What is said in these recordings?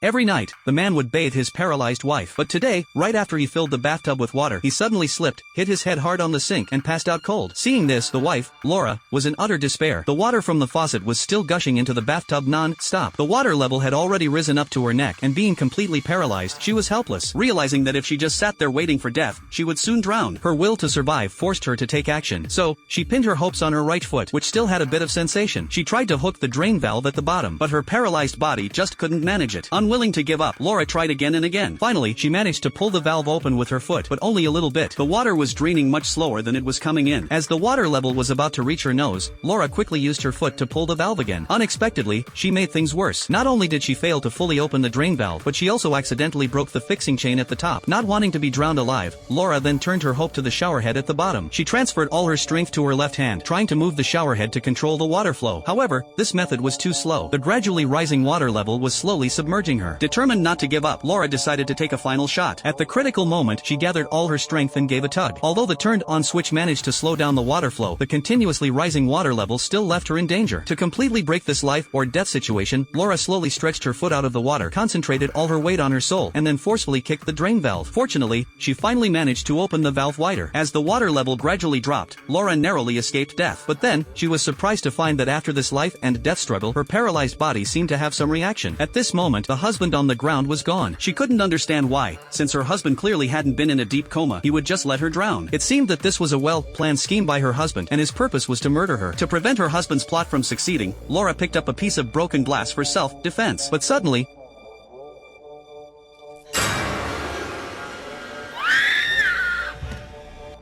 Every night, the man would bathe his paralyzed wife. But today, right after he filled the bathtub with water, he suddenly slipped, hit his head hard on the sink, and passed out cold. Seeing this, the wife, Laura, was in utter despair. The water from the faucet was still gushing into the bathtub non-stop. The water level had already risen up to her neck, and being completely paralyzed, she was helpless. Realizing that if she just sat there waiting for death, she would soon drown. Her will to survive forced her to take action. So, she pinned her hopes on her right foot, which still had a bit of sensation. She tried to hook the drain valve at the bottom, but her paralyzed body just couldn't manage it. Unwilling to give up, Laura tried again and again. Finally, she managed to pull the valve open with her foot, but only a little bit. The water was draining much slower than it was coming in. As the water level was about to reach her nose, Laura quickly used her foot to pull the valve again. Unexpectedly, she made things worse. Not only did she fail to fully open the drain valve, but she also accidentally broke the fixing chain at the top. Not wanting to be drowned alive, Laura then turned her hope to the shower head at the bottom. She transferred all her strength to her left hand, trying to move the shower head to control the water flow. However, this method was too slow. The gradually rising water level was slowly submerging her. Determined not to give up, Laura decided to take a final shot. At the critical moment, she gathered all her strength and gave a tug. Although the turned-on switch managed to slow down the water flow, the continuously rising water level still left her in danger. To completely break this life or death situation, Laura slowly stretched her foot out of the water, concentrated all her weight on her sole, and then forcefully kicked the drain valve. Fortunately, she finally managed to open the valve wider. As the water level gradually dropped, Laura narrowly escaped death. But then, she was surprised to find that after this life and death struggle, her paralyzed body seemed to have some reaction. At this moment, the husband on the ground was gone. She couldn't understand why, since her husband clearly hadn't been in a deep coma, he would just let her drown. It seemed that this was a well-planned scheme by her husband, and his purpose was to murder her. To prevent her husband's plot from succeeding, Laura picked up a piece of broken glass for self-defense. But suddenly,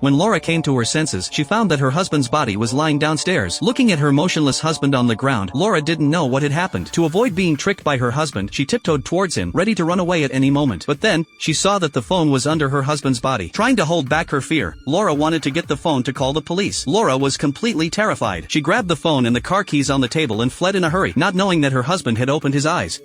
when Laura came to her senses, she found that her husband's body was lying downstairs. Looking at her motionless husband on the ground, Laura didn't know what had happened. To avoid being tricked by her husband, she tiptoed towards him, ready to run away at any moment. But then, she saw that the phone was under her husband's body. Trying to hold back her fear, Laura wanted to get the phone to call the police. Laura was completely terrified. She grabbed the phone and the car keys on the table and fled in a hurry, not knowing that her husband had opened his eyes.